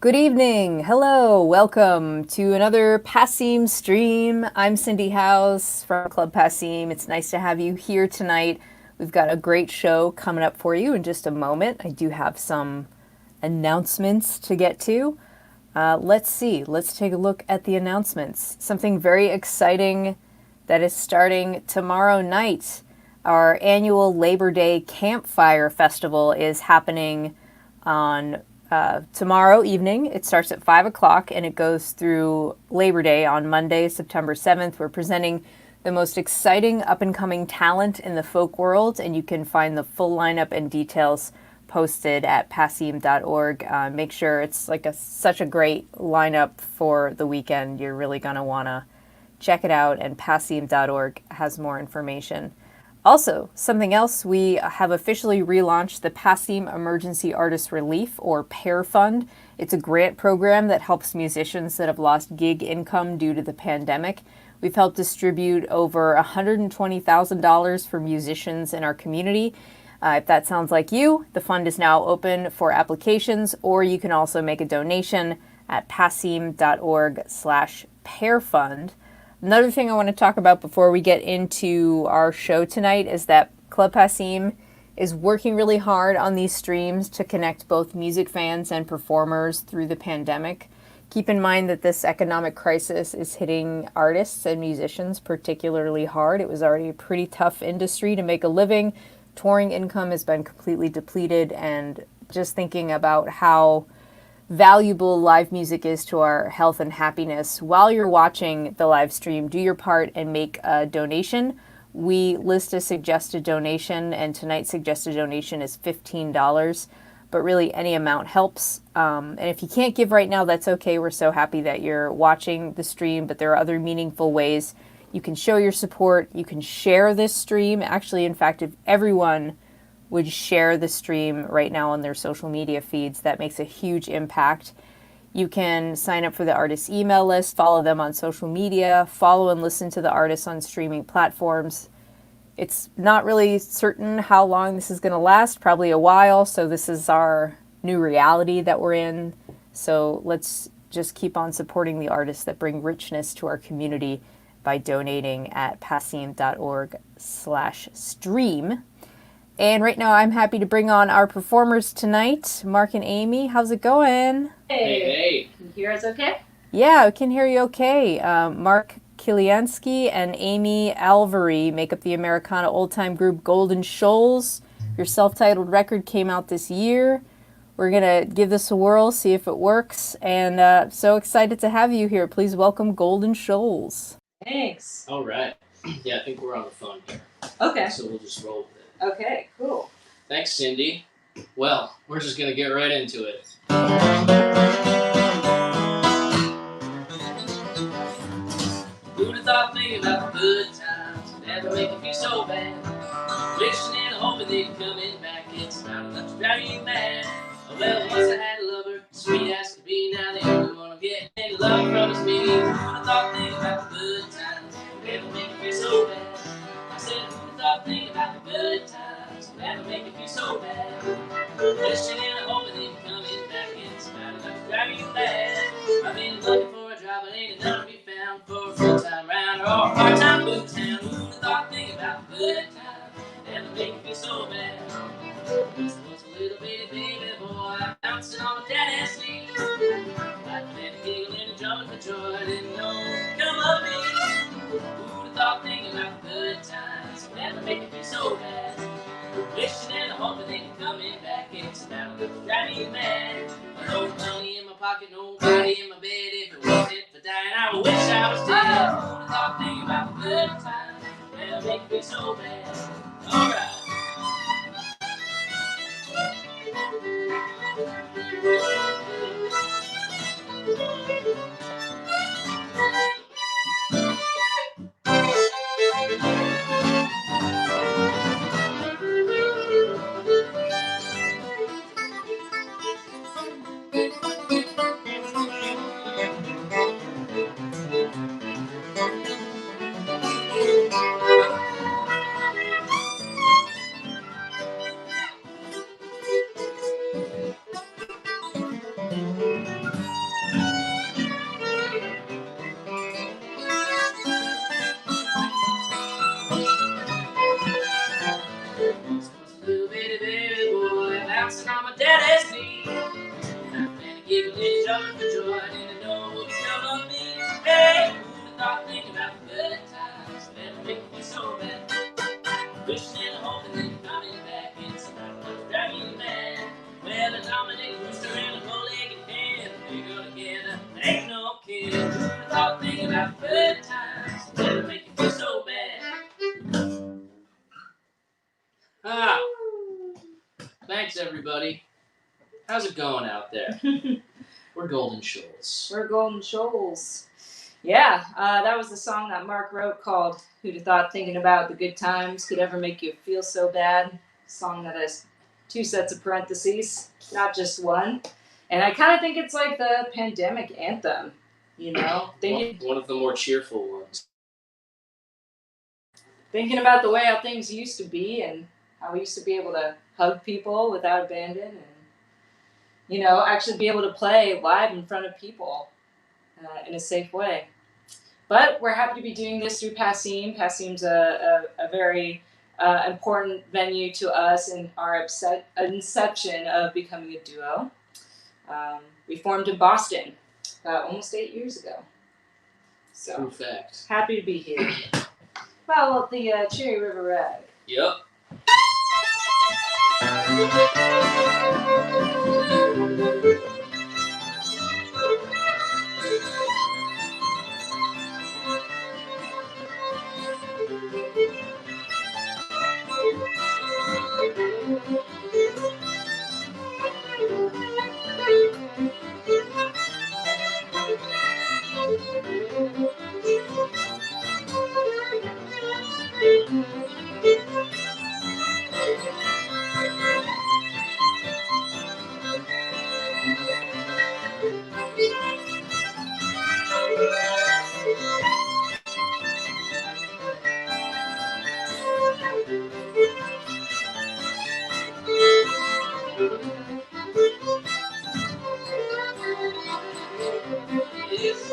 Good evening. Hello. Welcome to another Passim stream. I'm Cindy House from Club Passim. It's nice to have you here tonight. We've got a great show coming up for you in just a moment. I do have some announcements to get to. Let's see. Let's take a look at the announcements. Something very exciting that is starting tomorrow night. Our annual Labor Day Campfire Festival is happening on tomorrow evening. It starts at 5 o'clock and it goes through Labor Day on Monday, September 7th. We're presenting the most exciting up and coming talent in the folk world, and you can find the full lineup and details posted at passim.org. Make sure it's like such a great lineup for the weekend. You're really going to want to check it out, and passim.org has more information. Also, something else, we have officially relaunched the Passim Emergency Artist Relief, or PAIR Fund. It's a grant program that helps musicians that have lost gig income due to the pandemic. We've helped distribute over $120,000 for musicians in our community. If that sounds like you, the fund is now open for applications, or you can also make a donation at passim.org/pairfund. Another thing I want to talk about before we get into our show tonight is that Club Passim is working really hard on these streams to connect both music fans and performers through the pandemic. Keep in mind that this economic crisis is hitting artists and musicians particularly hard. It was already a pretty tough industry to make a living. Touring income has been completely depleted, and just thinking about how valuable live music is to our health and happiness. While you're watching the live stream, do your part and make a donation. We list a suggested donation, and tonight's suggested donation is $15, but really any amount helps. And if you can't give right now, that's okay. We're so happy that you're watching the stream, but there are other meaningful ways you can show your support. You can share this stream. Actually, in fact, if everyone would share the stream right now on their social media feeds, that makes a huge impact. You can sign up for the artist's email list, follow them on social media, follow and listen to the artists on streaming platforms. It's not really certain how long this is going to last, probably a while, so this is our new reality that we're in. So let's just keep on supporting the artists that bring richness to our community by donating at passim.org/stream. And right now I'm happy to bring on our performers tonight, Mark and Amy. How's it going? Hey. Can you hear us okay? Yeah, I can hear you okay. Mark Kiliansky and Amy Alvery make up the Americana old-time group Golden Shoals. Your self-titled record came out this year. We're going to give this a whirl, see if it works. And so excited to have you here. Please welcome Golden Shoals. Thanks. All right. Yeah, I think we're on the phone here. Okay. So we'll just roll with it. Okay, cool. Thanks, Cindy. Well, we're just going to get right into it. Who'd have thought thinking about the good times never make you feel so bad? Wishing and hoping they'd coming back, it's not enough to drive you mad. Well, once I had a lover, sweet as could be, now the only one I'm getting any love from is me. Who'd have thought thinking about the good times never make you feel so bad? I said, who'd have thought thinking about the good times never make you feel so bad? Wishing and hoping they'd coming back, it's not enough to drive you mad. I've been looking for a job, but ain't enough to be found for a full-time round or a part-time boot town. Who'd have thought thinking about the good times never make you feel so bad? Once there was a little bitty baby boy bouncing on my daddy's knee, laughing and giggling and jumping for joy. I didn't know come love me. Who'd have thought thinking about the good times never make you feel so bad? Wishing and hoping they can coming back, it's about to drive me mad. No money in my pocket, nobody in my bed. If it wasn't for dying, I wish I was dead. Who'd have thought thinking about the good times never make me so bad? Alright. Dad asked me, and he gave a little jumping for joy. I didn't know what would come of me. Hey, who'd have thought thinking about the good times that make me so bad? Wishing and hoping that you're coming back and somebody was driving you mad. Well, a Dominic rooster and a bow-legged hen, they go together, ain't no kid. Who'd have thought thinking about the good times that make you feel so bad? Ah, thanks everybody. How's it going out there? We're Golden Shoals. We're Golden Shoals. Yeah, that was the song that Mark wrote called Who'd Have Thought Thinking About the Good Times Could Ever Make You Feel So Bad. A song that has 2 sets of parentheses, not just one. And I kind of think it's like the pandemic anthem, you know? One of the more cheerful ones. Thinking about the way how things used to be and how we used to be able to hug people without abandon and, you know, actually be able to play live in front of people in a safe way. But we're happy to be doing this through Passim. Passim's a very important venue to us in our inception of becoming a duo. We formed in Boston almost 8 years ago. So True fact. happy to be here. Well, the Cherry River Rag. Yep. Yes,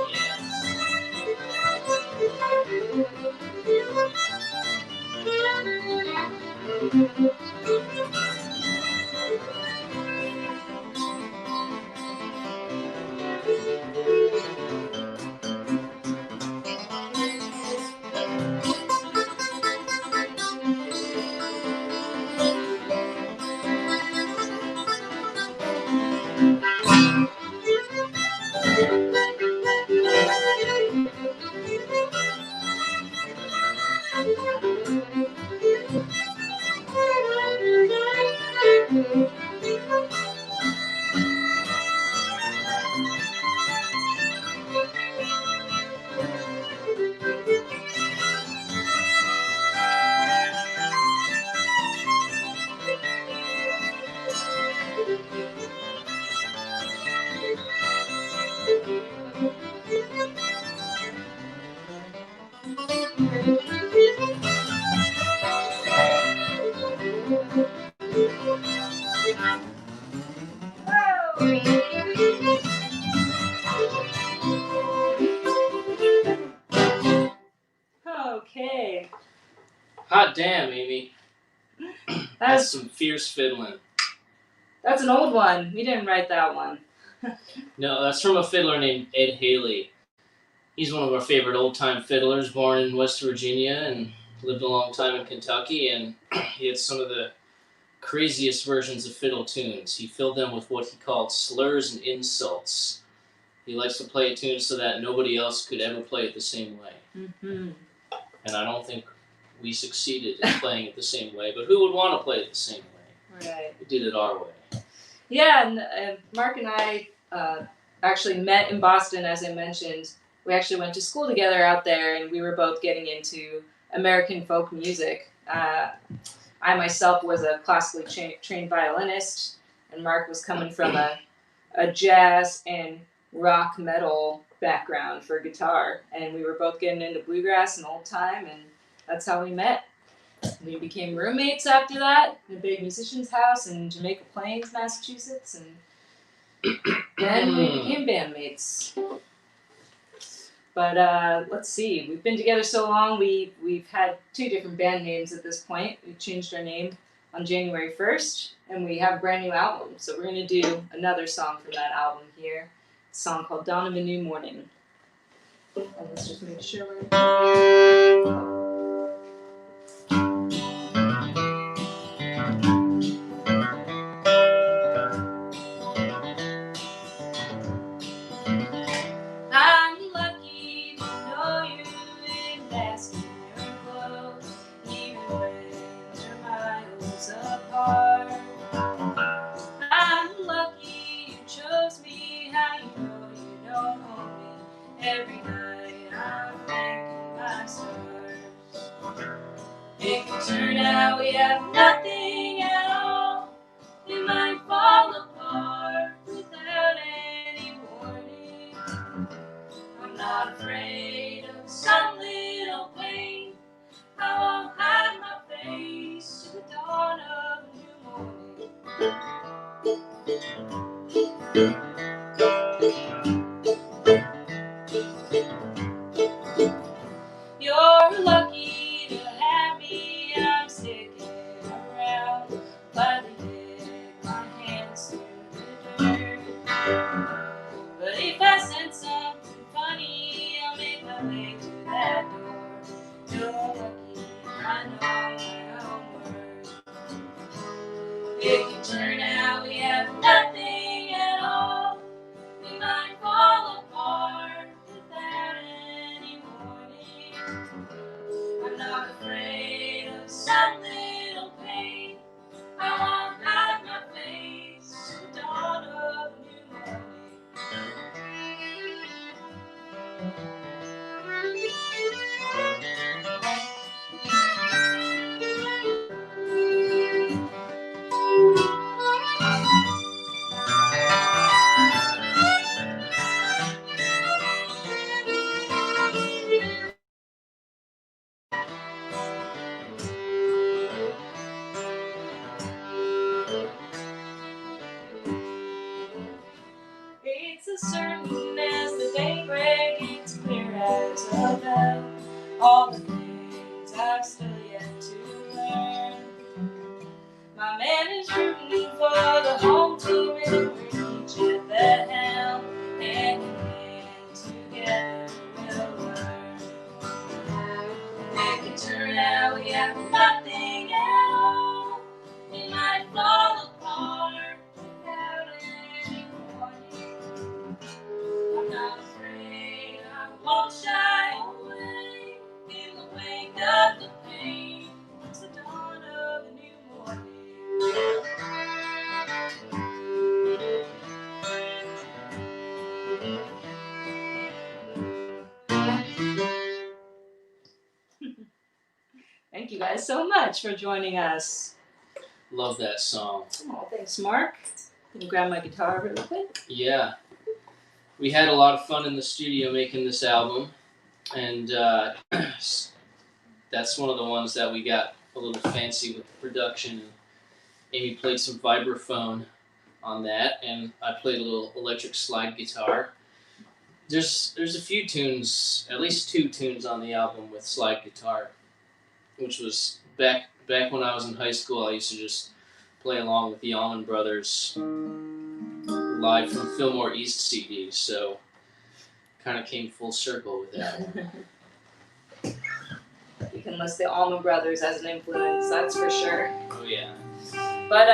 Okay. Hot damn, Amy. That's some fierce fiddling. That's an old one. We didn't write that one. No, that's from a fiddler named Ed Haley. He's one of our favorite old-time fiddlers, born in West Virginia and lived a long time in Kentucky, and he had some of the craziest versions of fiddle tunes. He filled them with what he called slurs and insults. He likes to play a tune so that nobody else could ever play it the same way. Mm-hmm. And I don't think we succeeded in playing it the same way, but who would want to play it the same way? Right. We did it our way. Yeah, and Mark and I actually met in Boston, as I mentioned. We actually went to school together out there, and we were both getting into American folk music. I myself was a classically trained violinist, and Mark was coming from a jazz and rock metal background for guitar, and we were both getting into bluegrass and old time, and that's how we met. We became roommates after that in a big musician's house in Jamaica Plains, Massachusetts, and then we became bandmates. But let's see, we've been together so long, we've had 2 different band names at this point. We've changed our name on January 1st, and we have a brand new album. So we're going to do another song from that album here. It's a song called Dawn of a New Morning. And let's just make sure we're... I'm lucky to know you and bask in your glow, even when we're miles apart. I'm lucky you chose me, how you don't own me. Every night I'm thanking my stars. It could turn out we have nothing at all. We might fall apart without any warning. I'm not afraid of some little pain. I won't hide my face to the dawn of a new morning. You're lucky to have me. I'm sticking around. Gladly dig my hands through the dirt. But if I said something funny, I'll make my way to that door. You're lucky, I know my own words. It could turn out we have nothing at all. We might fall apart without any warning. I'm not afraid of some little pain. I won't hide my face to the dawn of a new morning. It's as certain as the daybreak, it's clear as a bell. All the things I've still yet to learn. My man is rooting for the home team, and we're each at the helm. Hand in hand together we'll learn. It can turn out we have nothing at all. We might fall apart without any warning. I'm not afraid, I won't shy away. In the wake of the pain, it's the dawn of a new morning. Thank you guys so much for joining us. Love that song. Oh, thanks, Mark. Can you grab my guitar really quick? Yeah. We had a lot of fun in the studio making this album, and that's one of the ones that we got a little fancy with the production. And Amy played some vibraphone on that, and I played a little electric slide guitar. There's a few tunes, at least 2 tunes on the album with slide guitar, which was back when I was in high school. I used to just play along with the Allman Brothers live from Fillmore East CD, so kind of came full circle with that. You can list the Allman Brothers as an influence, that's for sure. Oh yeah. But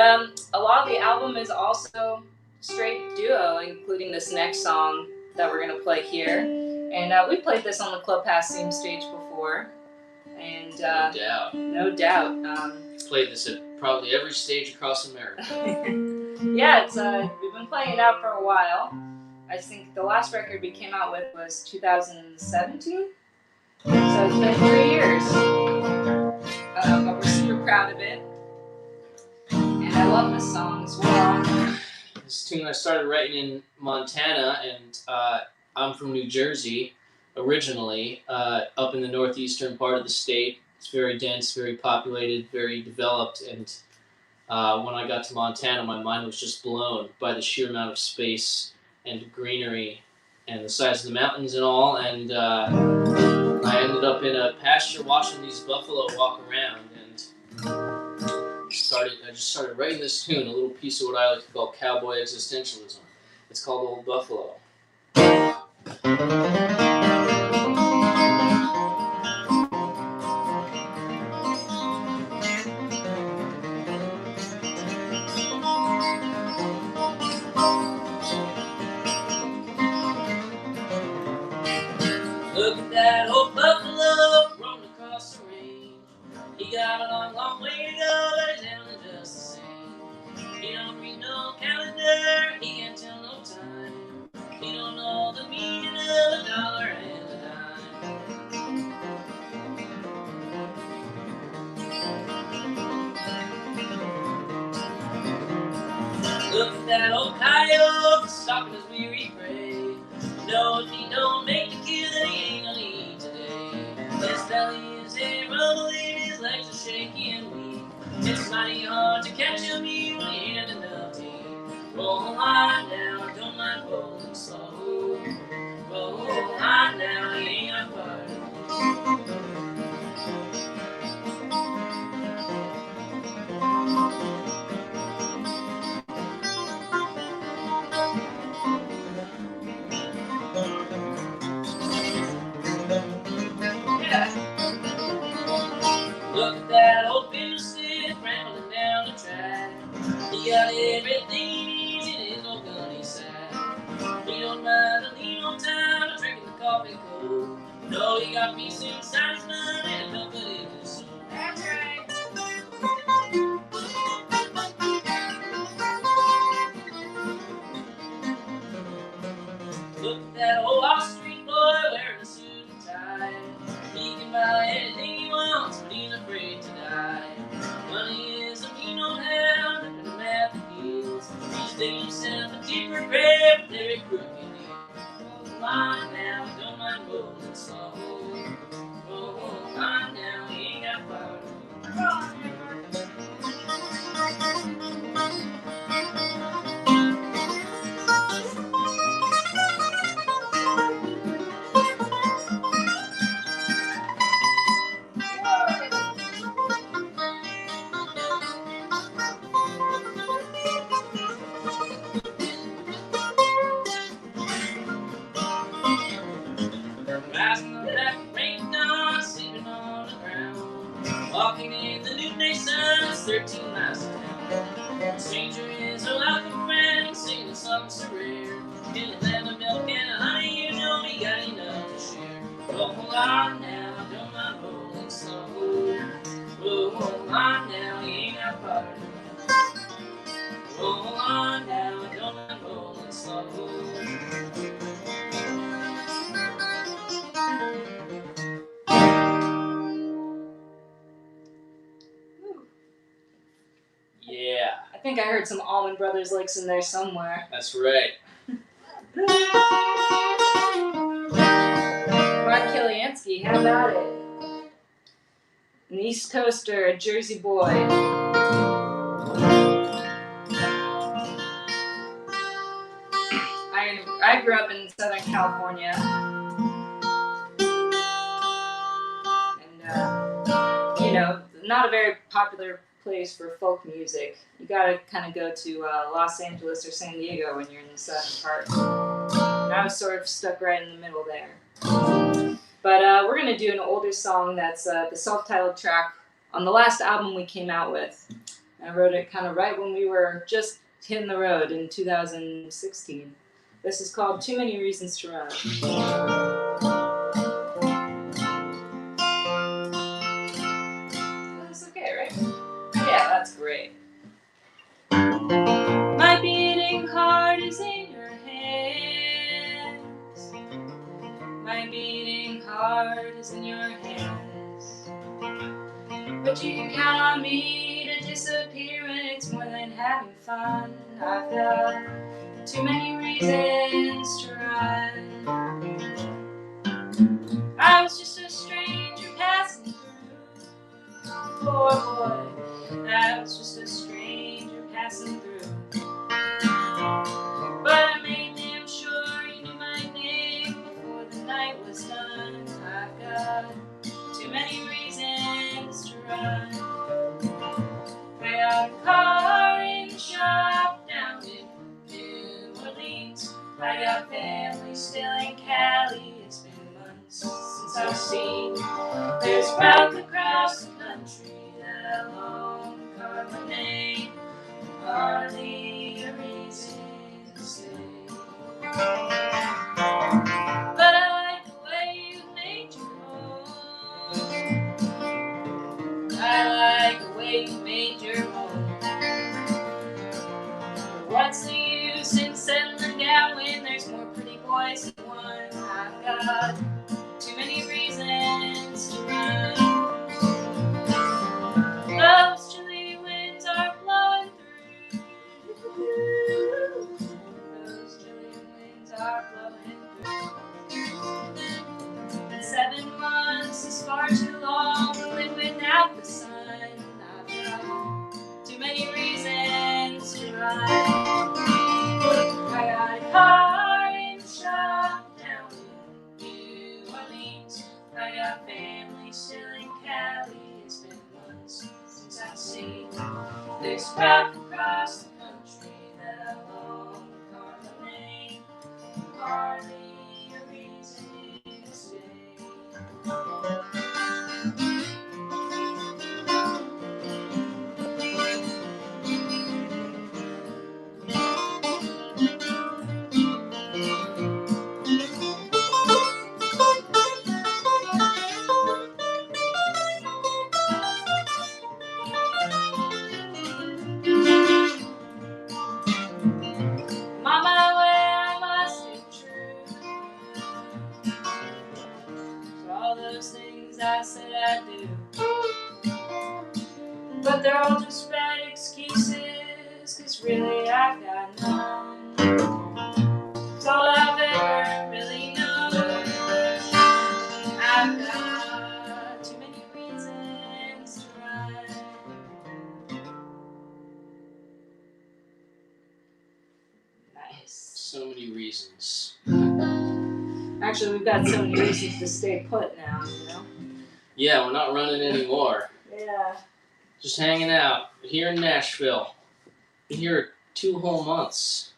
a lot of the album is also straight duo, including this next song that we're going to play here. And we played this on the Club Passim stage before. And No doubt. No doubt. Played this at probably every stage across America. Yeah, it's we've been playing it out for a while. I think the last record we came out with was 2017. So it's been 3 years. But we're super proud of it. And I love this song as well. This tune I started writing in Montana, and I'm from New Jersey originally, up in the northeastern part of the state. It's very dense, very populated, very developed, and when I got to Montana, my mind was just blown by the sheer amount of space and greenery and the size of the mountains and all, and I ended up in a pasture watching these buffalo walk around, and just started writing this tune, a little piece of what I like to call cowboy existentialism. It's called Old Buffalo. Look at that old buffalo roaming across the range. He got a long, long way to go, but he's handling just the same. He don't read no calendar, he can't tell no time. He don't know the meaning of a dollar and a dime. Look at that old coyote stalking his weary prey. No, if he don't make the kill, then he ain't gonna eat today. His belly is a rumbling, his legs are shaky and weak. It's mighty hard to catch him when you ain't had enough to eat. Roll on now, don't mind rolling slow. Roll on now, he ain't got far to go. Look at that old fiddlestick rambling down the track. He got everything he needs in his old gunny sack. He don't mind a lean on time or drinking the coffee cold. No, he got peace inside his mind and comfort in his soul. That's right. Look at that old Austrian boy wearing a suit and tie. He can buy anything he wants, but he's afraid to die. Money is a mean old hound, and the math he heals. He's digging himself a deeper grave with every crook he needs. Roll on now, don't mind rolling slow. Roll on now, he ain't got far to go. Rising up like a rain dawn, sleeping on the ground. Walking in the noonday sun, it's 13 miles to town. A stranger is a welcome friend, singing a song so rare. In the land of milk and honey, you know we got enough to share. Roll on now, don't mind rolling slow. Roll on now, you ain't got far to go. Roll on now, don't mind rolling slow. Yeah. I think I heard some Allman Brothers licks in there somewhere. That's right. Ron Kiliansky, how about it? An East Coaster, a Jersey boy. I grew up in Southern California. And, you know, not a very popular place for folk music. You gotta kind of go to Los Angeles or San Diego when you're in the southern part. And I was sort of stuck right in the middle there. But we're gonna do an older song that's the self-titled track on the last album we came out with. I wrote it kind of right when we were just hitting the road in 2016. This is called Too Many Reasons to Run. That's okay, right? Yeah, that's great. My beating heart is in your hands. My beating heart is in your hands. But you can count on me to disappear when it's more than having fun. I've got too many reasons to run. I was just a stranger passing through. Poor boy, I was just a stranger passing through. But I made damn sure you knew my name before the night was done. I've got too many reasons to run. Pray I I got family still in Cali. It's been months since I've seen. There's route across the country that alone carve my name. Hardly a reason to stay. But I like the way you made your home. I like the way you made your home. But what's the use in settling down when there's more pretty boys than one? I've got too many reasons to run. Those chilly winds are blowing through. Those chilly winds are blowing through. 7 months is far too long to live without the sun. I've got too many reasons to run. I got a car in the shop down in New Orleans. I got family still in Cali. It's been months since I've seen. There's route across the country that alone carve my name. Hardly a reason to stay. I'm on my way, I must be true for all those things I said I'd do. But they're all just bad excuses, 'cause really I've got none. It's all I've ever really known. I've got too many reasons to run. Nice. So many reasons. Actually, we've got so many reasons to stay put now, you know? Yeah, we're not running anymore. Yeah. Just hanging out here in Nashville. Been here 2 whole months.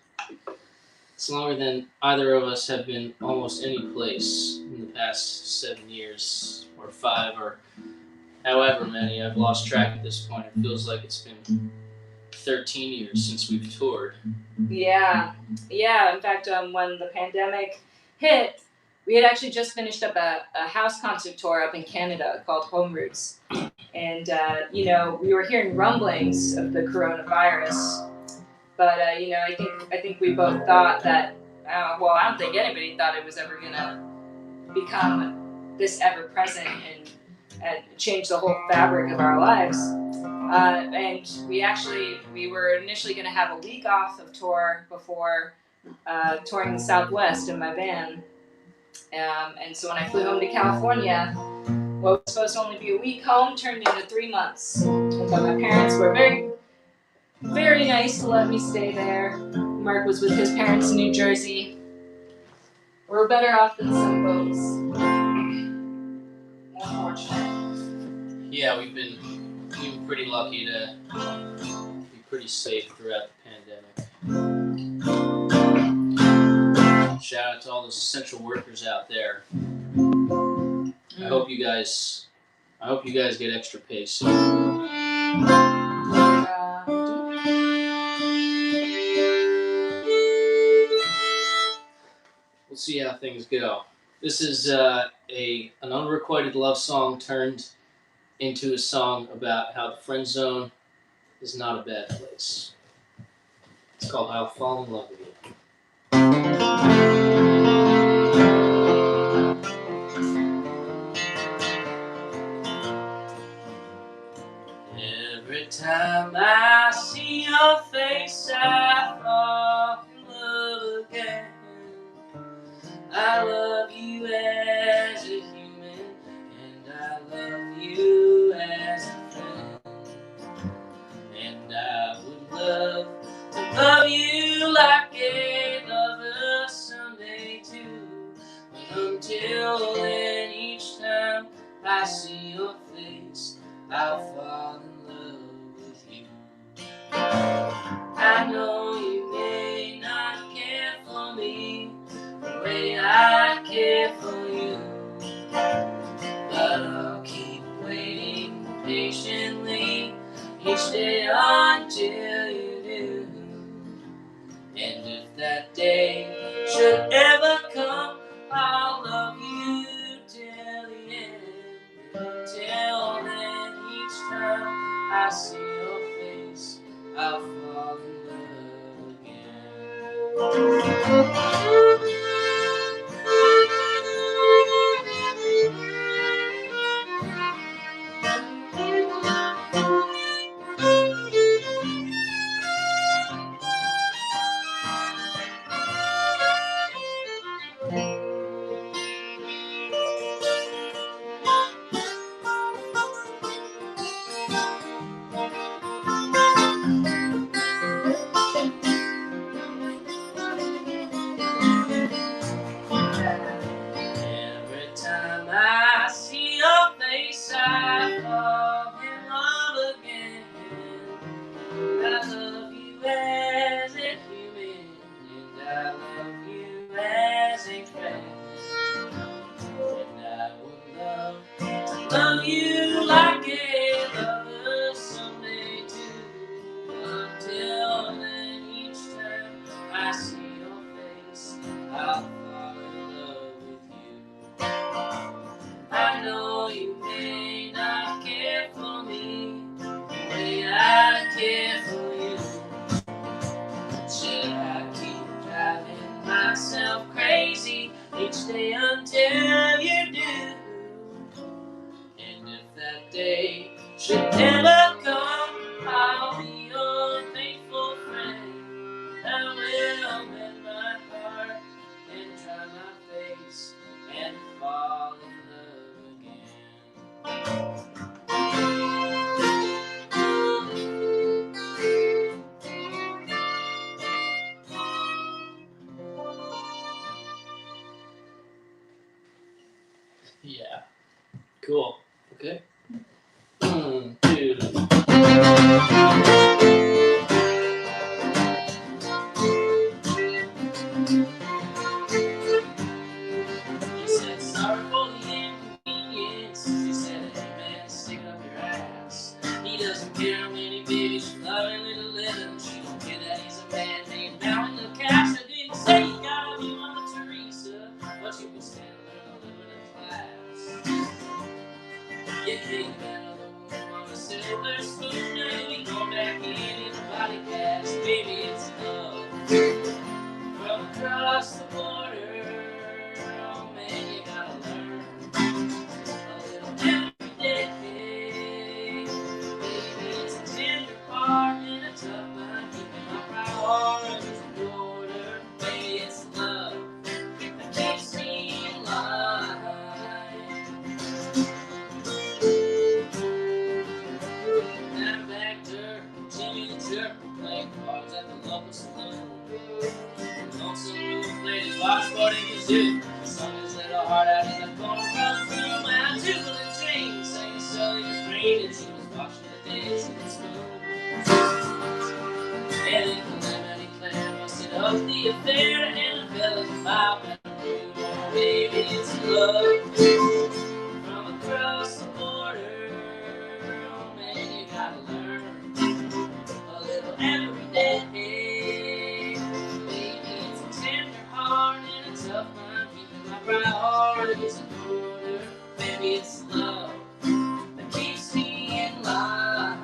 It's longer than either of us have been almost any place in the past 7 years, or 5, or however many. I've lost track at this point. It feels like it's been 13 years since we've toured. Yeah. In fact, when the pandemic hit, we had actually just finished up a house concert tour up in Canada called Home Roots. And, we were hearing rumblings of the coronavirus. But, I think we both thought that, I don't think anybody thought it was ever going to become this ever-present and change the whole fabric of our lives. And we were initially going to have a week off of tour before touring the Southwest in my van. And so when I flew home to California, what was supposed to only be a week home turned into 3 months. But my parents were very, very nice to let me stay there. Mark was with his parents in New Jersey. We're better off than some folks. More fortunate. Yeah, we've been pretty lucky to be pretty safe throughout the pandemic. Shout out to all those essential workers out there. I hope you guys get extra pay soon. We'll see how things go. This is an unrequited love song turned into a song about how the friend zone is not a bad place. It's called I'll Fall in Love with You. Every time I see your face, I fall in love again. I love you as a human, and I love you as a friend. And I would love to love you like a lover someday too. But until then, each time I see your face, I'll fall in love with you. I know you may not care for me, Every time I see your face, I fall in love again. I love you as a human, and I love you as a friend. And I would love you like a lover someday too. Until then, each time I see your face, I'll fall in love with you. I know you may not care for me the way I care for you. Should I keep driving myself crazy each day until you do? And if that day should never come, I'll be your faithful friend. I will mend my heart and dry my face and fall in love again. Yeah. Cool. Okay. 1, 2. He said, sorry for the inconvenience. He said, hey man, stick it up your ass. He doesn't care how many babies she's loving little living. She don't care that he's a man named Mountain of Cash. I didn't say you gotta be Mama Teresa, but you can stand there and learn a little bit of class. You came out of the womb on a silver spoon. Now we go back in the body cast. Baby, it's love from across the border. Oh man, you gotta learn a little every day. Baby, it's a tender heart and a tough mind. Keeping my priorities in order. Baby, it's love that keeps me alive. I'm back to Jimmy the Jerk, playing cards at the local saloon. Lonesome moon played his washboard in the zoo. Sung his little heart out in the corner of the room. My jewel and chain sang so he was afraid, and she was watching the dancing spoon. And in Calamity Clan busted up the affair, and the fellas mobbed at the room. Oh, baby, it's love from across the border. Oh man, you gotta learn a little every day. Baby, it's a tender heart and a tough mind, keeping my priorities in order. Baby, it's love that keeps me in line.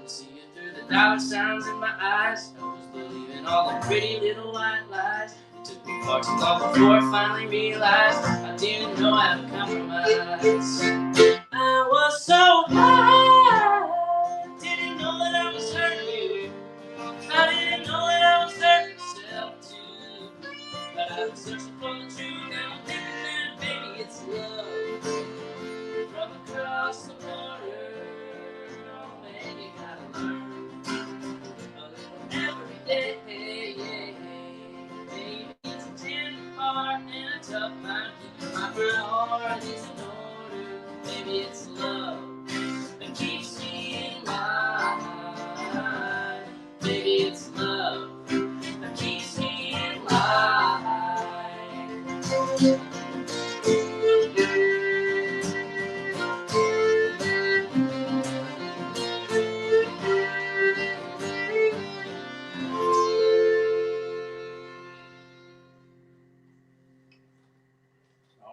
See you through the dollar signs in my eyes. I was believing all the pretty little white lies. It took me far too long before I finally realized I didn't know how to compromise. I was so high, didn't know that I was hurting you. I didn't know that I was hurting myself too. But I was searching for the truth, and I'm thinking that baby it's love from across the border. Oh man, you gotta learn a little every day. Baby, it's a tender heart and a tough mind, keeping my priorities in order. Baby, it's love that keeps me in line. Baby, it's love that keeps me in line.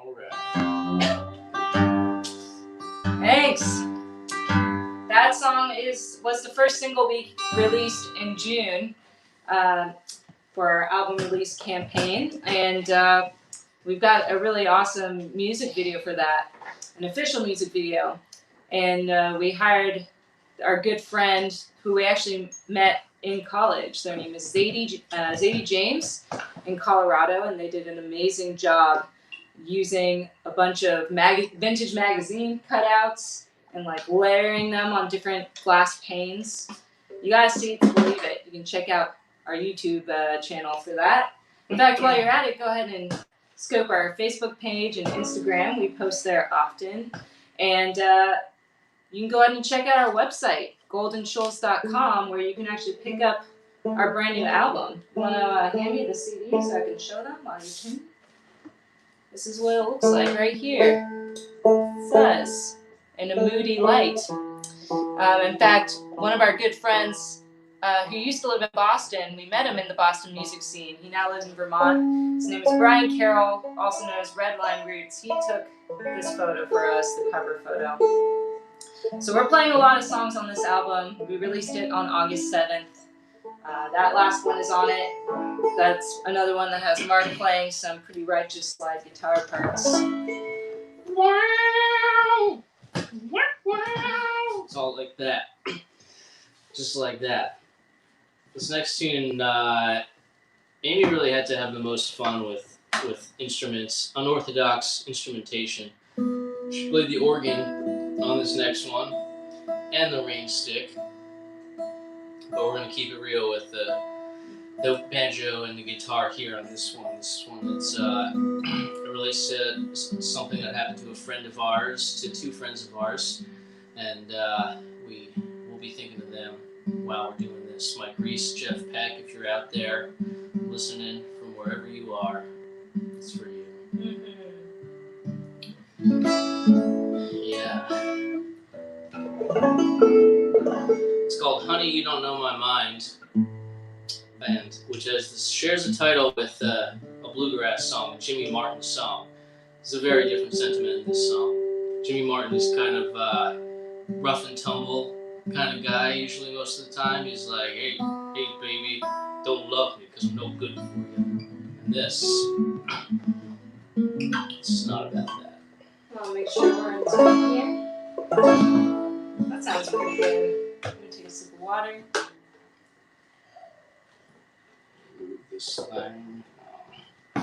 All right. Thanks. That song was the first single we released in June for our album release campaign, and we've got a really awesome music video for that, an official music video, and we hired our good friend who we actually met in college. Their name is Zadie James in Colorado, and they did an amazing job using a bunch of vintage magazine cutouts and like layering them on different glass panes. You guys see it to believe it. You can check out our YouTube channel for that. In fact, while you're at it, go ahead and scope our Facebook page and Instagram. We post there often. And you can go ahead and check out our website, goldenshoals.com, where you can actually pick up our brand new album. You want to hand me the CD so I can show them while you tune? This is what it looks like right here. It says, in a moody light. In fact, one of our good friends who used to live in Boston, we met him in the Boston music scene. He now lives in Vermont. His name is Brian Carroll, also known as Redline Roots. He took this photo for us, the cover photo. So we're playing a lot of songs on this album. We released it on August 7th. That last one is on it. That's another one that has Mark playing some pretty righteous slide guitar parts. Wow! It's all like that. Just like that. This next tune, Amy really had to have the most fun with instruments, unorthodox instrumentation. She played the organ on this next one, and the rain stick. But we're gonna keep it real with the banjo and the guitar here on this one. This one, it relates to something that happened to a friend of ours, to two friends of ours, and we will be thinking of them while we're doing this. Mike Reese, Jeff Peck, if you're out there listening from wherever you are, it's for you. Yeah. It's called Honey, You Don't Know My Mind, band, which shares a title with a bluegrass song, a Jimmy Martin song. There's a very different sentiment in this song. Jimmy Martin is kind of rough and tumble kind of guy, usually most of the time. He's like, hey baby, don't love me because I'm no good for you. And this is not about that. I'll make sure we're in tune here. That sounds pretty good. Let me take a sip of water. This thing. I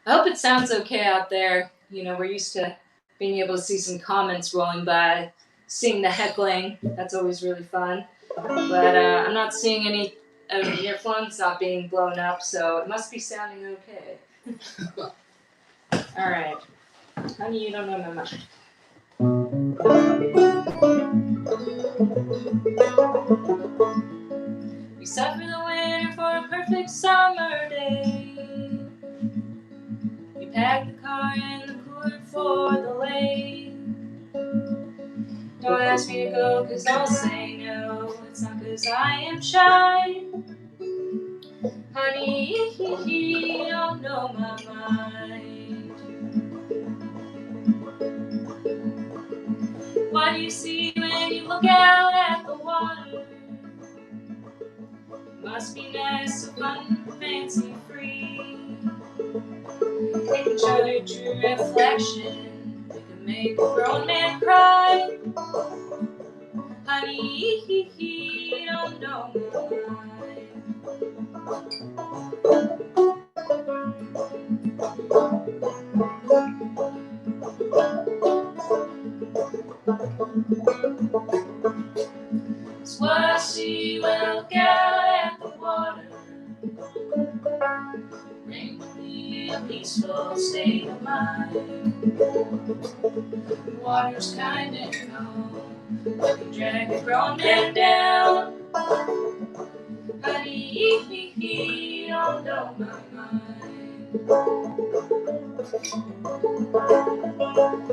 hope it sounds okay out there. You know, we're used to being able to see some comments rolling by, seeing the heckling. That's always really fun. But I'm not seeing any earphones not being blown up, so it must be sounding okay. All right. Honey, you don't know my mind. We suffer the winter for a perfect summer day. We pack the car and the cooler for the lake. Don't ask me to go, cause I'll say no. It's not cause I am shy. Honey, you don't know my mind. What do you see when you look out at the water? Must be nice, so fun, fancy free. They can show their true reflection. They can make a grown man cry. Honey, you don't know my mind. It's what I see when I look out at the water. Bring me a peaceful state of mind. The water's kind and calm. I can drag a grown man down. Honey, you don't know my mind.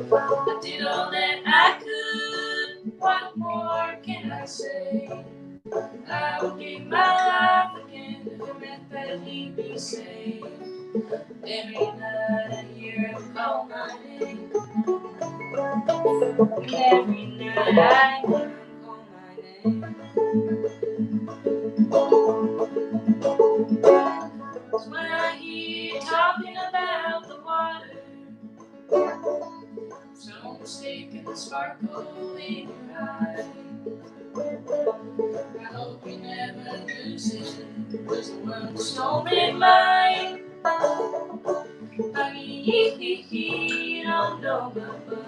I did all that I could. What more can I say? I would give my life again if it meant that he'd be saved. Every night I hear him call call my name. And every night I hear him call my name. 'Cause when I hear you talking about the water, there's no mistaking the sparkle in your eye. I hope you never lose it, 'cause the world don't make mine. You don't know my mind.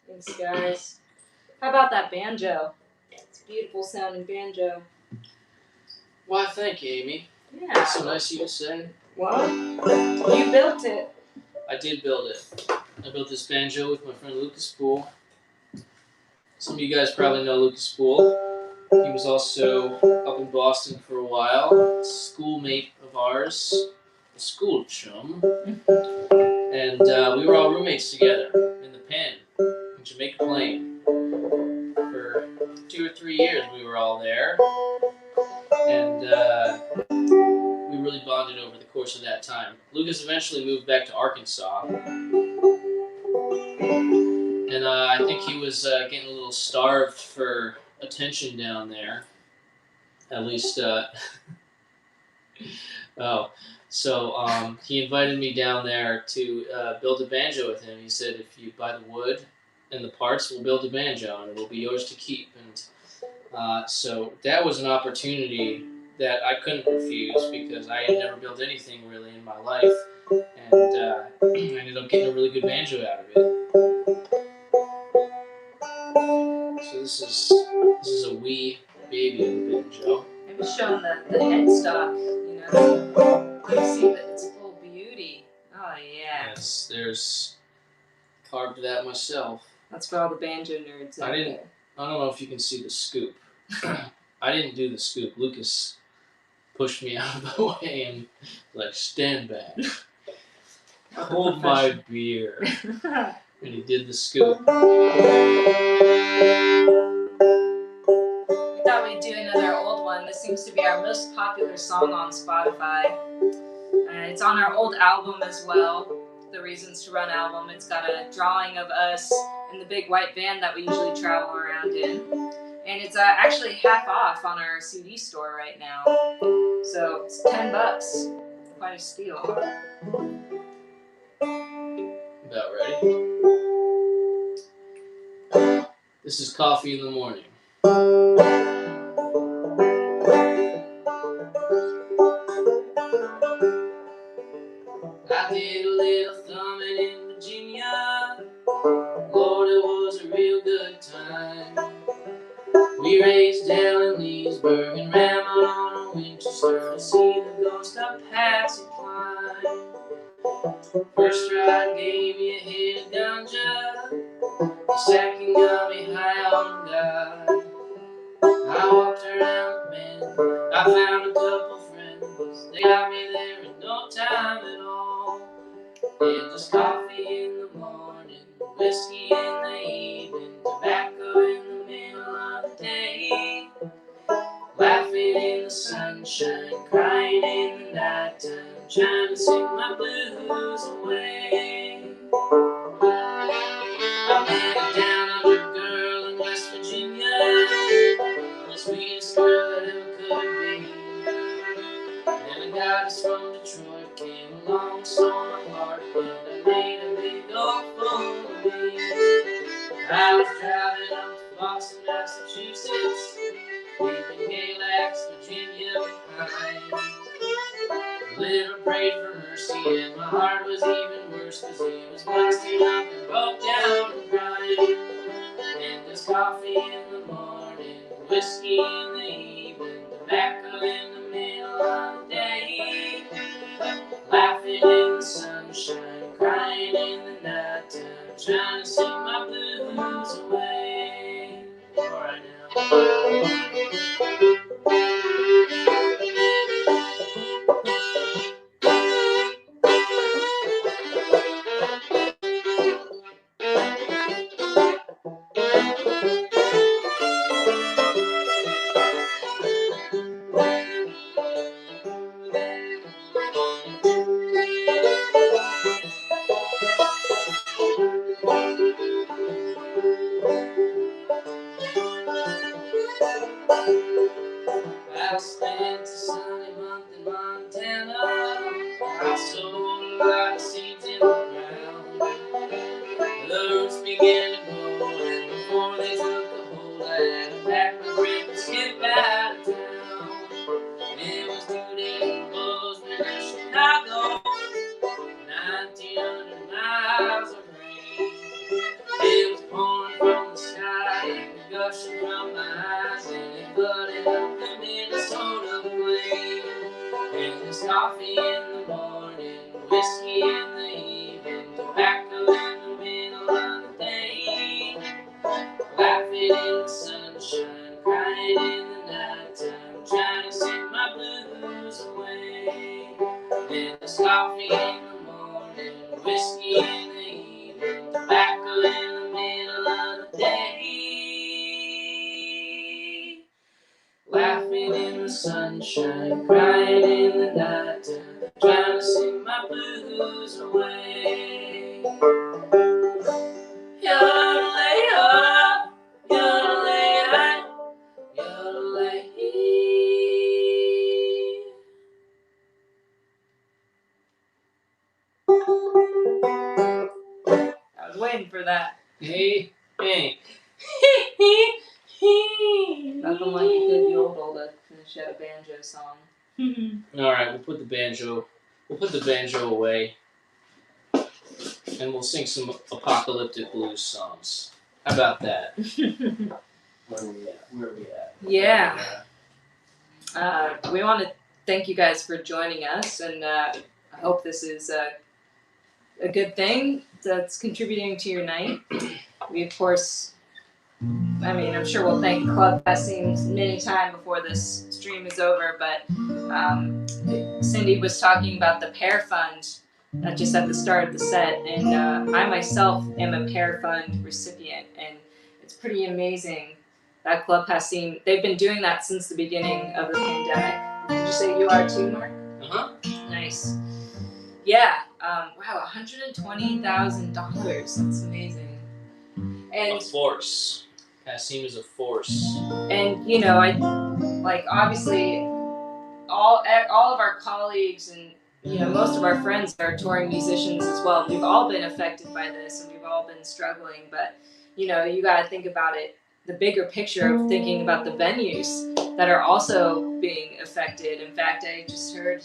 Thanks, guys. How about that banjo? It's a beautiful sounding banjo. Why, thank you, Amy. Yeah. That's so nice of you to say. Well, you built it. I did build it. I built this banjo with my friend Lucas Poole. Some of you guys probably know Lucas Poole. He was also up in Boston for a while, a schoolmate of ours, a school chum. And we were all roommates together in the Pen in Jamaica Plain. For 2 or 3 years we were all there. And we really bonded over the course of that time. Lucas eventually moved back to Arkansas. And I think he was getting a little starved for attention down there. At least, he invited me down there to build a banjo with him. He said, if you buy the wood and the parts, we'll build a banjo and it will be yours to keep. And so that was an opportunity that I couldn't refuse because I had never built anything really in my life. And I ended up getting a really good banjo out of it. So this is a wee baby of a banjo. Maybe show them the headstock, you know. You see that it's full beauty. Oh, yeah. Yes, there's carved that myself. That's for all the banjo nerds out there. I don't know if you can see the scoop. I didn't do the scoop. Lucas pushed me out of the way and stand back. Hold my beer. And he did the scoop. We thought we'd do another old one. This seems to be our most popular song on Spotify. It's on our old album as well, the Reasons to Run album. It's got a drawing of us in the big white van that we usually travel around in. And it's actually half off on our CD store right now. So it's $10. Quite a steal. About ready? This is Coffee in the Morning. I did a little thumbing in Virginia. Lord, it was a real good time. We raced down in Leesburg and ran out on a Winchester to see the ghost of Patsy Cline. First ride gave me a hit of ganja. The second got me high on God. I walked around the bend. I found a couple friends. They got me there in no time at all. And just coffee in the morning, whiskey in the evening, tobacco in the middle of the day. Laughing in the sunshine, crying in the nighttime, trying to sing my blues away. I met a down under girl in West Virginia, the sweetest girl that ever could be. And a guy that's from Detroit came along and stole my heart, and I made a big old fool of me. I was driving up to Boston, Massachusetts, leaving Galax, Virginia behind. The liver prayed for mercy, and my heart was even worse, 'cause he was busted up and broke down and crying. And there's coffee in the morning, whiskey in the evening, tobacco in the middle of the day. Laughing in the sunshine, crying in the nighttime, trying to sing my blues away. All right now. I spent a sunny month in Montana. I sowed a lot of seeds in the ground. The roots began to grow, and before they took a hold, I had to pack my grip and skip out of town. It was 2 days Bozeman to Chicago, 1,900 miles of rain. It was pouring from the sky and gushing from my eyes, and it flooded up the Minnesota plain. And there's coffee in the morning, whiskey in the evening, tobacco in the middle of the day. Laughing in the sunshine, crying in the nighttime, trying to sing my blues away. And there's coffee in the morning, whiskey in the evening, tobacco in the middle of the day. Laughing in the sunshine, crying in the nighttime, trying to sing my blues away. Yodelay-oh, yodelay-oh, yodelay. I was waiting for that. Hey, hey. Nothing like a good yodel to finish out a banjo song. All right, we'll put the banjo away, and we'll sing some apocalyptic blues songs. How about that? Where are we at? Yeah. We want to thank you guys for joining us, and I hope this is a good thing that's contributing to your night. We, of course, I'm sure we'll thank Club Passim many times before this stream is over, but Cindy was talking about the Pear Fund just at the start of the set, and I myself am a Pear Fund recipient, and it's pretty amazing that Club Passim, they've been doing that since the beginning of the pandemic. Did you say you are too, Mark? Uh-huh. Nice. Yeah, wow, $120,000, that's amazing. And a force. Passim is a force. And, obviously, all of our colleagues and, most of our friends are touring musicians as well. We've all been affected by this, and we've all been struggling, but, you got to think about it, the bigger picture of thinking about the venues that are also being affected. In fact, I just heard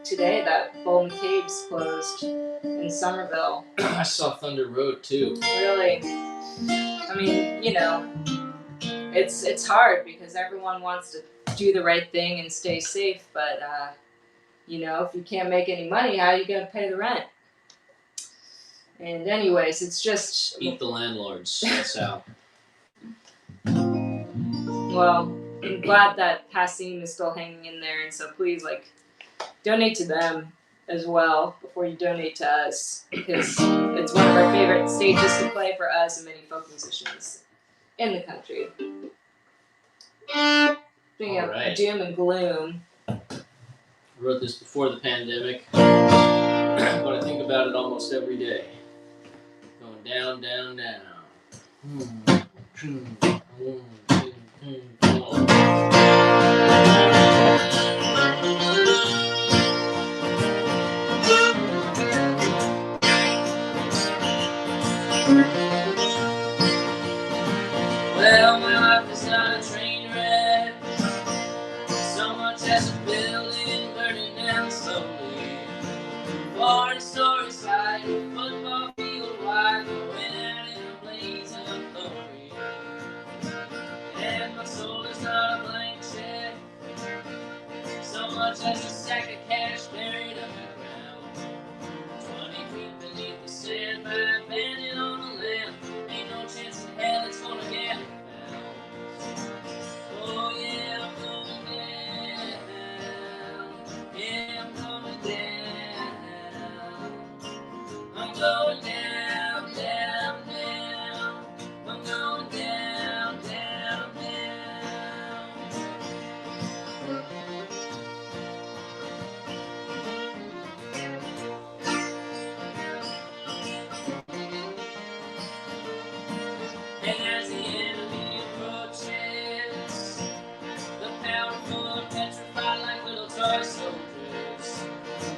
today that Bull McCabe's closed in Somerville. I saw Thunder Road, too. Really? It's hard because everyone wants to do the right thing and stay safe, but if you can't make any money, how are you going to pay the rent? And anyways, it's just eat the landlords. That's how. Well, I'm glad that Passim is still hanging in there, and so please donate to them as well before you donate to us, because it's one of our favorite stages to play for us and many folk musicians in the country. Speaking of doom and gloom. I wrote this before the pandemic, but I think about it almost every day. Going down, down, down. Well, my life is not a train wreck. So much as a building burning down slowly. 40-story side, football field wide, going out in a blaze of glory. And my soul much as a sack of cash buried underground. 20 feet beneath the sand, by abandoned on the land. Ain't no chance in hell it's gonna get found. Oh yeah, I'm going down. Yeah, I'm going down. I'm going down, down, down. I'm going down, down, down. And as the enemy approaches, the powerful are petrified like little toy soldiers,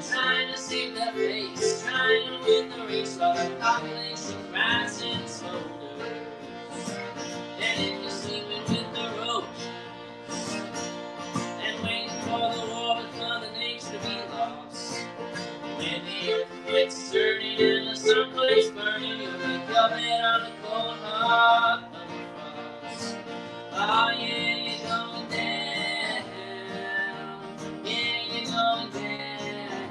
trying to save their face, trying to win the race while the population cries and smolders. And if you're sleeping with the roaches and waiting for the war with Mother Nature to be lost, when the earth gets turning and the sun plays burning, you'll wake up and on the cold heart of the frost. Oh yeah, you're going down. Yeah, you're going down.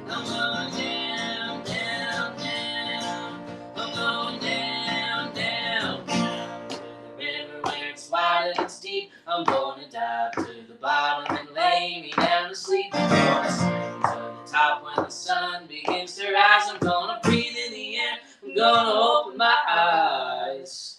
I'm going down, down, down. I'm going down, down, down. To the river where it's wide and it's deep. I'm gonna dive to the bottom and lay me down to sleep. I'm gonna swim to the top when the sun begins to rise. I'm gonna breathe in the air. I'm gonna open my eyes.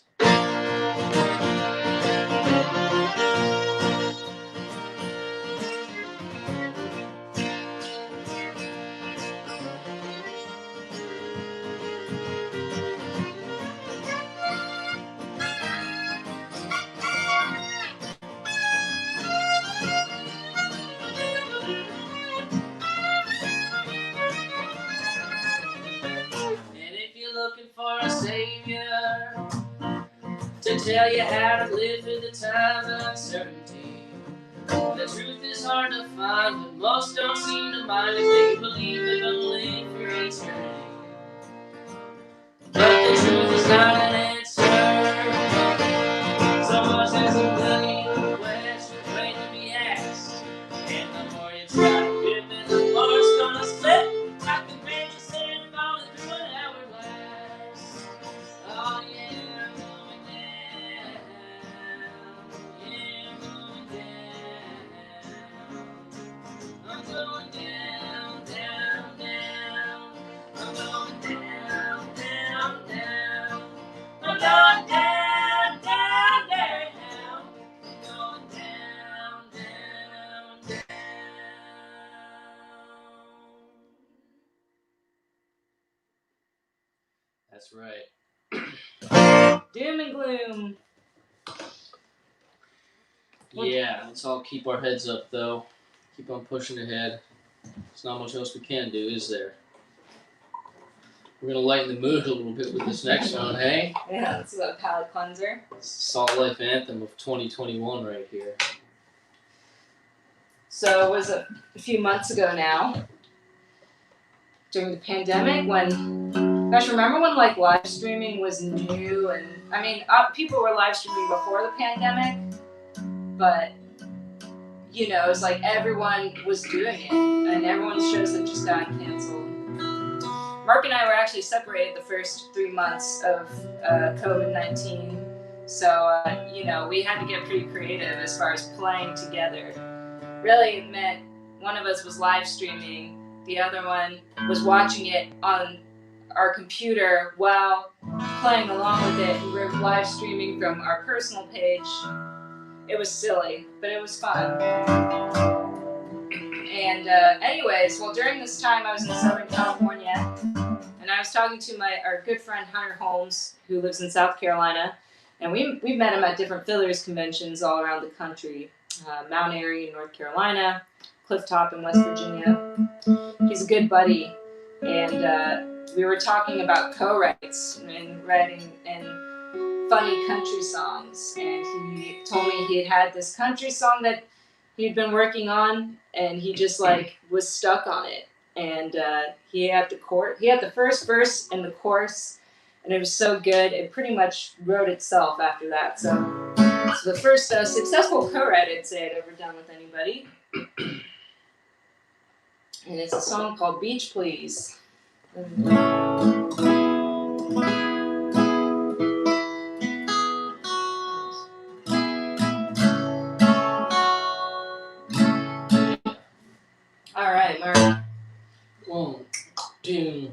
And if you're looking for a savior to tell you how to live through the times of uncertainty, the truth is hard to find, but most don't seem to mind if they believe they're gonna live for eternity. But the truth is not an answer, so much as a million questions waiting to be asked. And the more you try to grip it, the more it's gonna slip. Like the grains of sand falling through an hourglass. Oh yeah, I'm going down. Yeah, I'm going down. I'm going down, down, down. I'm going down, down, down. I'm going down, down, down. I'm going down, down, down. That's right. Doom and gloom. Yeah, let's all keep our heads up, though. Keep on pushing ahead. There's not much else we can do, is there? We're gonna lighten the mood a little bit with this next one, hey? Yeah, it's a palate cleanser. It's the Salt Life Anthem of 2021 right here. So it was a few months ago now, during the pandemic, when, gosh, remember when like live streaming was new? And I mean, people were live streaming before the pandemic, but you know, it's like everyone was doing it, and everyone's shows had just gotten canceled. Mark and I were actually separated the first 3 months of COVID-19, so you know, we had to get pretty creative as far as playing together. Really, it meant one of us was live streaming, the other one was watching it on our computer while playing along with it. We were live streaming from our personal page. It was silly, but it was fun. And anyways, well, during this time I was in Southern California, and I was talking to our good friend Hunter Holmes, who lives in South Carolina, and we met him at different fillers conventions all around the country. Mount Airy in North Carolina, Clifftop in West Virginia. He's a good buddy, and we were talking about co-writes and writing and funny country songs, and he told me he had this country song that he'd been working on, and he just like was stuck on it, and he had the first verse and the chorus, and it was so good it pretty much wrote itself after that. So It's the first successful co-write I'd say I'd ever done with anybody. And it's a song called Beach Please. All right, Mark. 1, 2.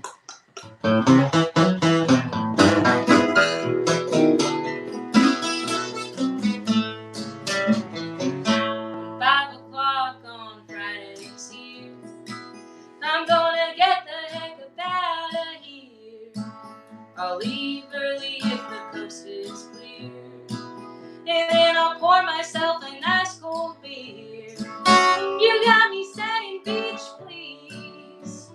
5 o'clock on Friday is here. I'm gonna get the heck up out of here. I'll leave early if the coast is clear. And then I'll pour myself a nice cold beer. You got me saying beach please.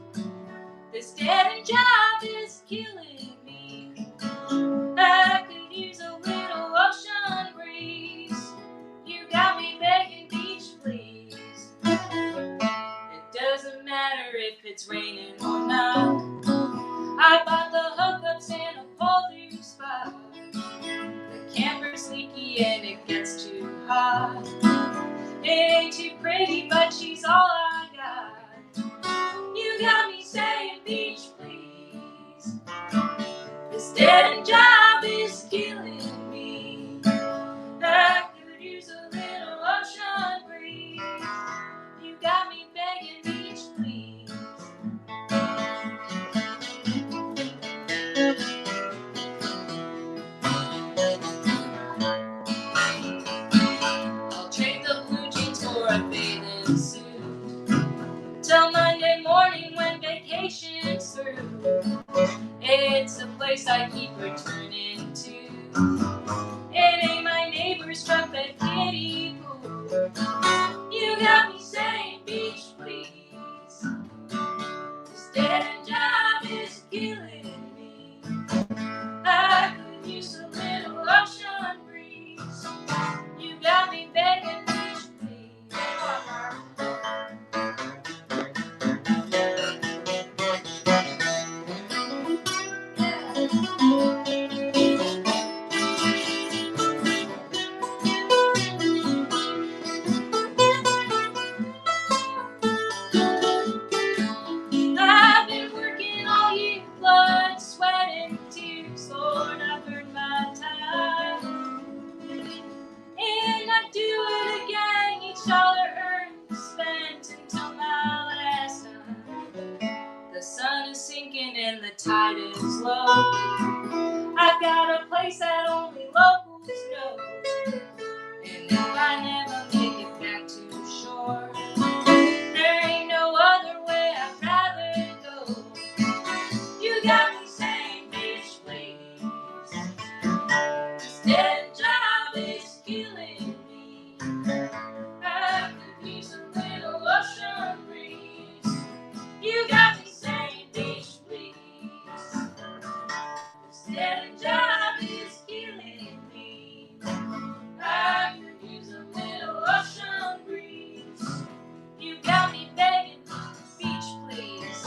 This dead-end job is killing me. I could use a little ocean breeze. You got me begging beach please. It doesn't matter if it's raining or not. I bought the hookups in a pull-through spot. The camper's leaky and it gets too hot. It ain't too pretty, but she's all I got. You got me saying beach please. This dead-end job is killing me. I could use a little ocean breeze. You got me begging beach please. I'll trade the blue jeans for a bathing suit till Monday morning when vacation's through. It's a place I keep returning to. It ain't my neighbor's truck bed kiddie pool. You got me saying beach please. This dead-end job is killing me. I could use a little ocean breeze. You got me begging beach please. I've been working all year, blood, sweat, and tears. Lord, I've earned my time. And I do it again, each dollar earned, spent until my last time. The sun is sinking and the tide is low. I've got a place that only locals know. And if I never make it back to shore, there ain't no other way I'd rather go. You got me saying beach please. This dead job is killing me. I could use a little ocean breeze. You got me saying beach please. This dead job is killing me. I could use a little ocean breeze. You got me begging beach please.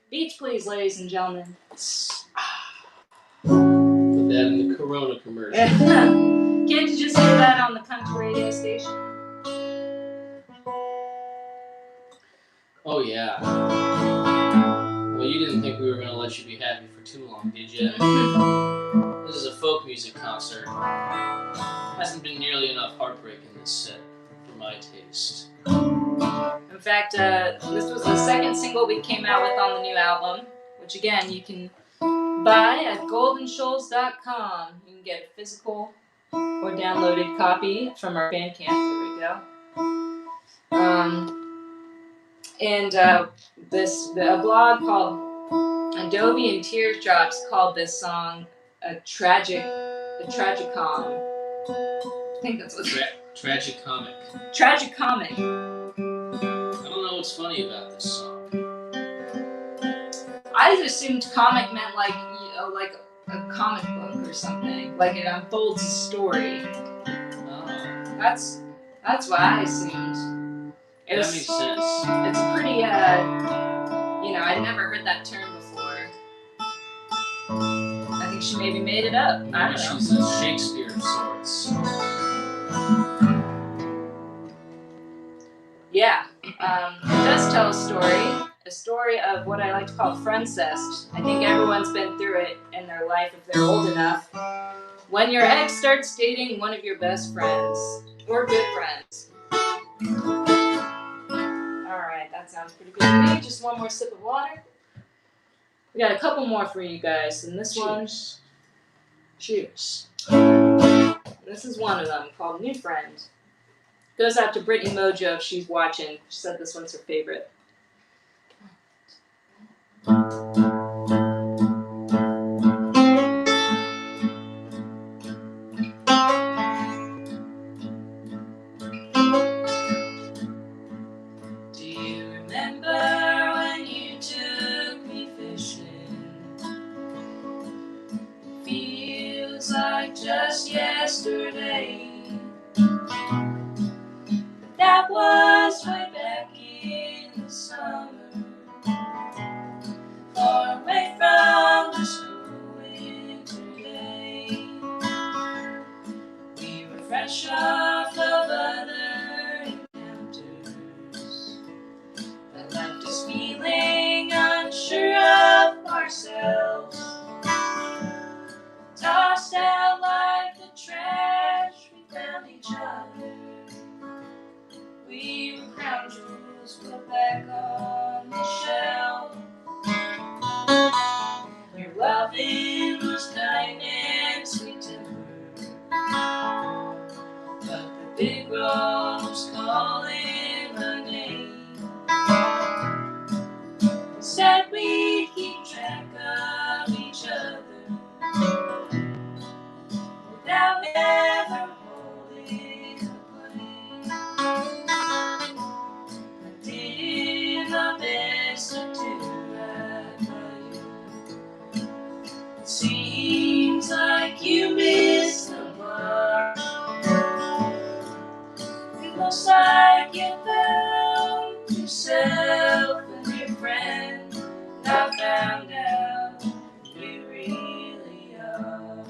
Beach please, ladies and gentlemen. Put that in the Corona commercial. Can't you just hear that on the country radio station? Oh, yeah. Well, you didn't think we were going to let you be happy for too long, did you? This is a folk music concert. Hasn't been nearly enough heartbreak in this set for my taste. In fact, this was the second single we came out with on the new album, which again you can buy at goldenshoals.com. You can get a physical or downloaded copy from our Bandcamp. There we go. A blog called Adobe and Teardrops called this song a tragicom. I think that's what Tragicomic. Tragicomic. I don't know what's funny about this song. I just assumed comic meant like a comic book or something, like it unfolds a story. Oh. That's what I assumed. That makes sense. It's pretty, I'd never heard that term before. I think she maybe made it up. I don't know. She's a Shakespeare of sorts. Yeah. It does tell a story of what I like to call friendcest. I think everyone's been through it in their life if they're old enough. When your ex starts dating one of your best friends, or good friends. Alright, that sounds pretty good to me. Just one more sip of water. We got a couple more for you guys, and this one... Cheers. This is one of them, called New Friend. Goes out to Brittany Mojo if she's watching. She said this one's her favorite. Do you remember when you took me fishing? Feels like just yesterday. That was way back in the summer, far away from the school winter day. We were fresh off of other encounters that left us feeling unsure of ourselves, tossed out like the trash we found each other. We were crown jewels put back on the shelf. Your loving was kind and sweet tempered, but the big world was calling my name. Said we'd keep track of each other without ever holding a blame. I did my best to do right by you. It seems like you missed the mark. It looks like you found yourself and your friend. And I found out who you really are.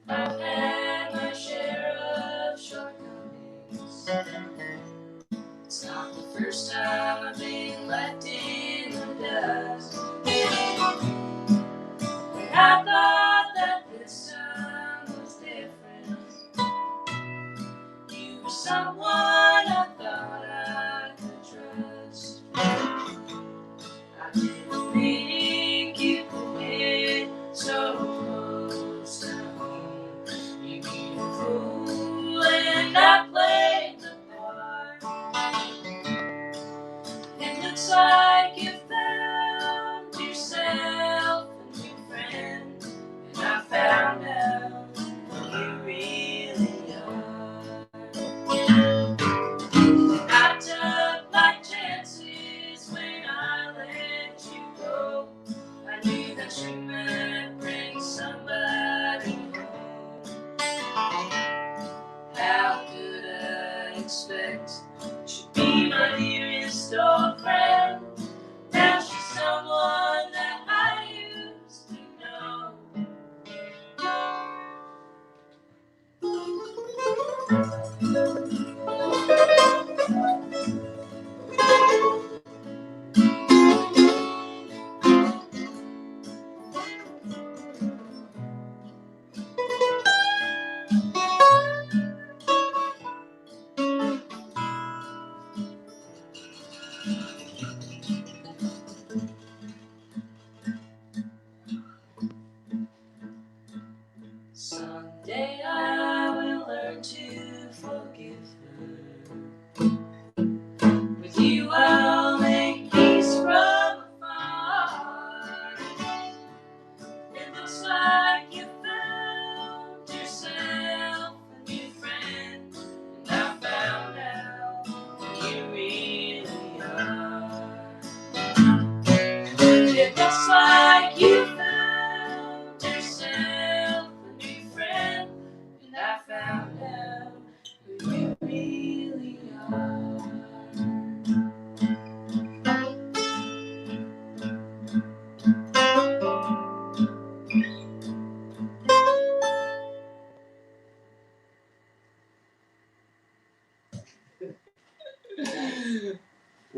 I've had my share of shortcomings. It's not the first time I've been left in the dust.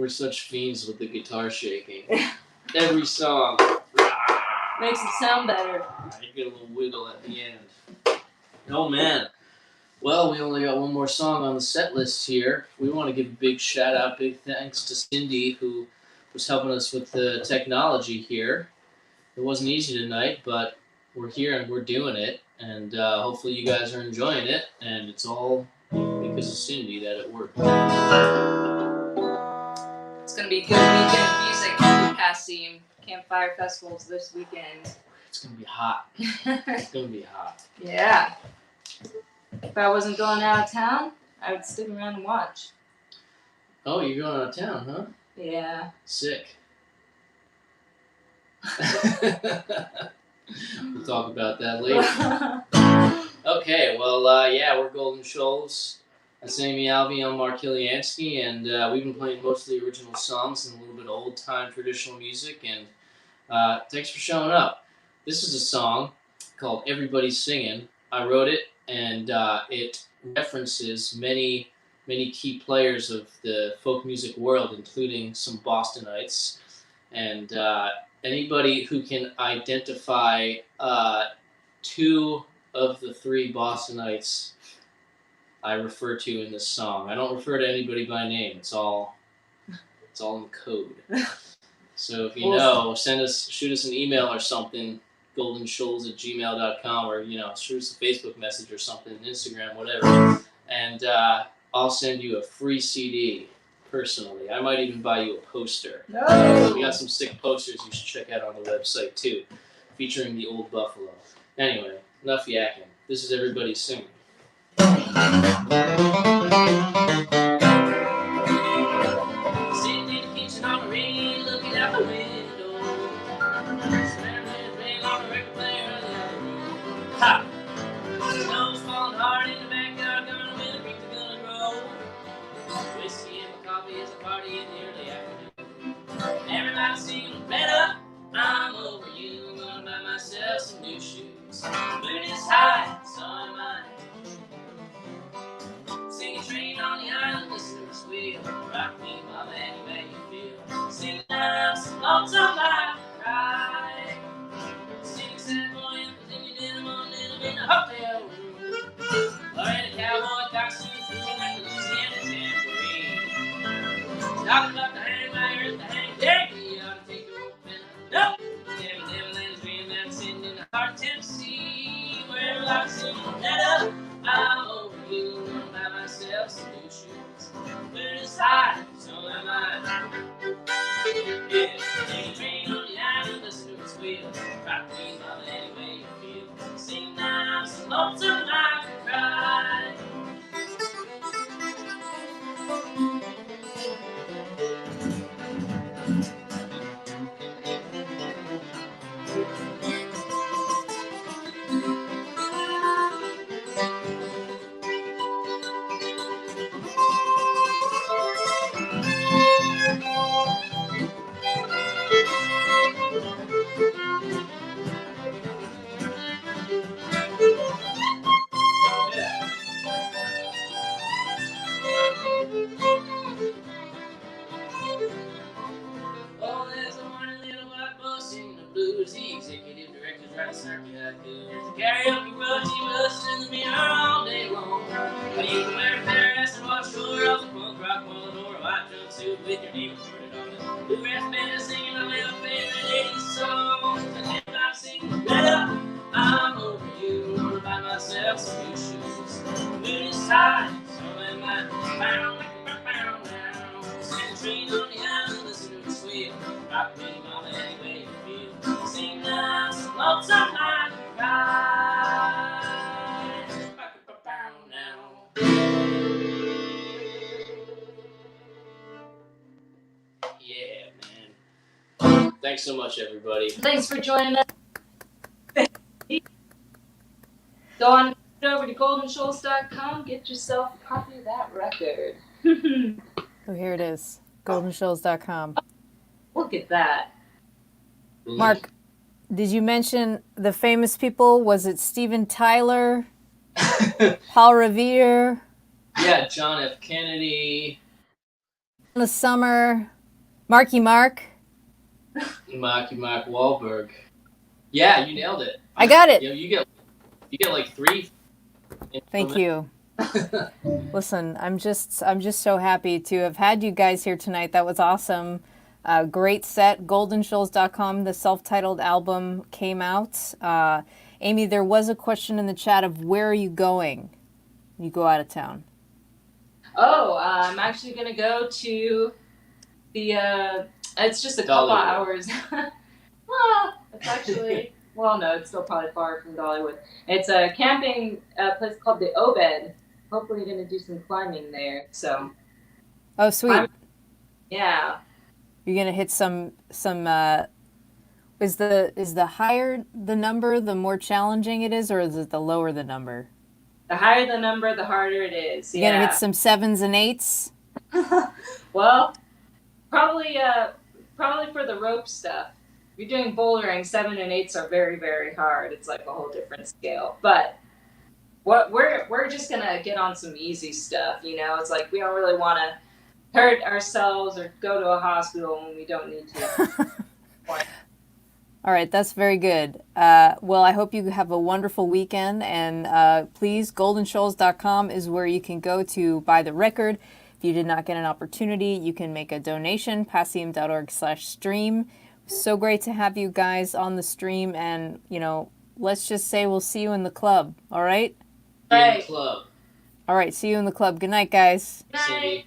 We're such fiends with the guitar shaking. Every song. Makes it sound better. You get a little wiggle at the end. Oh man. Well, we only got one more song on the set list here. We want to give a big shout out, big thanks to Cindy, who was helping us with the technology here. It wasn't easy tonight, but we're here and we're doing it, and hopefully you guys are enjoying it, and it's all because of Cindy that it worked. It's going to be a good weekend of music in Passim. Campfire Festivals this weekend. It's going to be hot. It's going to be hot. Yeah. If I wasn't going out of town, I would stick around and watch. Oh, you're going out of town, huh? Yeah. Sick. We'll talk about that later. Okay, well, yeah, we're Golden Shoals. That's Amy Alvey, I'm Mark Kiliansky, and we've been playing mostly original songs and a little bit of old-time traditional music, and thanks for showing up. This is a song called Everybody's Singing. I wrote it, and it references many key players of the folk music world, including some Bostonites, and anybody who can identify two of the three Bostonites I refer to in this song. I don't refer to anybody by name. It's all in code. So if you know, shoot us an email or something, goldenshoals@gmail.com, or shoot us a Facebook message or something, Instagram, whatever, and I'll send you a free CD personally. I might even buy you a poster. No. We got some sick posters you should check out on the website too, featuring the Old Buffalo. Anyway, enough yakking. This is Everybody Singing. Sitting in the kitchen on the rain, looking out the window. Slamming rain on the record player on the other room. Ha! Snow's falling hard in the backyard, gonna win the creek, gonna grow. Whiskey and coffee is a party in the early afternoon. Everybody's singing, red up, I'm over you. I'm gonna buy myself some new shoes. Moon is high, so am I. Sing a train on the island, listen to the squeal. Rock me, mama, any way you feel. Sing now, some lonesome life cry. Sing sad boy, and you did them on a little in a hotel room. Or in a cowboy costume, through like a Louisiana tambourine. Talking about the hang my earth, the hang day. You ought to take a rope and nope. Devil, and his dream man sitting in the heart of Tennessee. Where everybody's singing, let up, I'm over you. Buy myself some new shoes. Moon is high, so am I. Yeah, take a train on the island, listen to its wheels. Rock me, mama, any way you feel. Sing now, some lonesome life and cry. Oh, there's a horny little white bus in the blues. The executive director's right beside me like good. There's a karaoke routine bus in the mirror all day long. But you can wear a pair of ass and watch shore off a punk rock one or a white jumpsuit with your name recorded on it. Bluegrass band is singing all your favorite 80s songs. And everybody singing, let up, I'm over you. I'm gonna buy myself some new shoes. The moon is high, so am I. Bow, bow, bow, bow. Sing a train on the island, listen to the squeal. Rock me, mama, any way you feel. Sing now, some lonesome life and cry. Bow, now. Yeah, man. Thanks so much, everybody. Thanks for joining us. Go on over to goldenshoals.com, get yourself a copy of that record. Oh, here it is. goldenshoals.com. Look at that. Mark, did you mention the famous people? Was it Steven Tyler, Paul Revere? Yeah, John F. Kennedy. the summer. Marky Mark. Marky Mark Wahlberg. Yeah, you nailed it. I got it. You get like 3. Thank you. Listen, I'm just so happy to have had you guys here tonight. That was awesome. Great set. GoldenShoals.com. The self-titled album came out. Amy, there was a question in the chat of where are you going when you go out of town? Oh, I'm actually gonna go to the. It's just a couple Dollywood. hours. Well, it's actually. Well, no, it's still probably far from Dollywood. It's a camping place called the Obed. Hopefully, you're gonna do some climbing there. So. Oh, sweet. Yeah. You're gonna hit some. Is the higher the number, the more challenging it is, or is it the lower the number? The higher the number, the harder it is. You're gonna hit some 7s and 8s. Well, probably for the rope stuff. If you're doing bouldering, 7 and 8s are very, very hard. It's like a whole different scale. But what we're just gonna get on some easy stuff. It's like we don't really want to hurt ourselves or go to a hospital when we don't need to. All right, that's very good. Well, I hope you have a wonderful weekend, and please, GoldenShoals.com is where you can go to buy the record. If you did not get an opportunity, you can make a donation, passim.org/stream. So great to have you guys on the stream, and, let's just say we'll see you in the club, all right? In the club. All right, see you in the club. Good night, guys. Good night.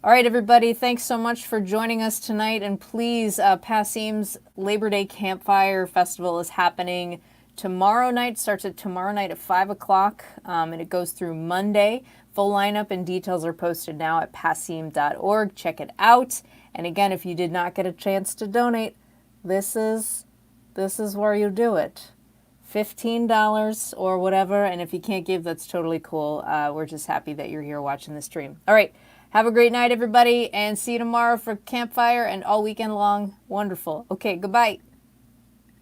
All right, everybody, thanks so much for joining us tonight. And please, Passim's Labor Day Campfire Festival is happening tomorrow night. Starts at tomorrow night at 5 o'clock, and it goes through Monday. Full lineup and details are posted now at passim.org. Check it out. And again, if you did not get a chance to donate, this is where you do it. $15 or whatever. And if you can't give, that's totally cool. We're just happy that you're here watching the stream. All right. Have a great night, everybody, and see you tomorrow for Campfire and all weekend long. Wonderful. Okay, goodbye.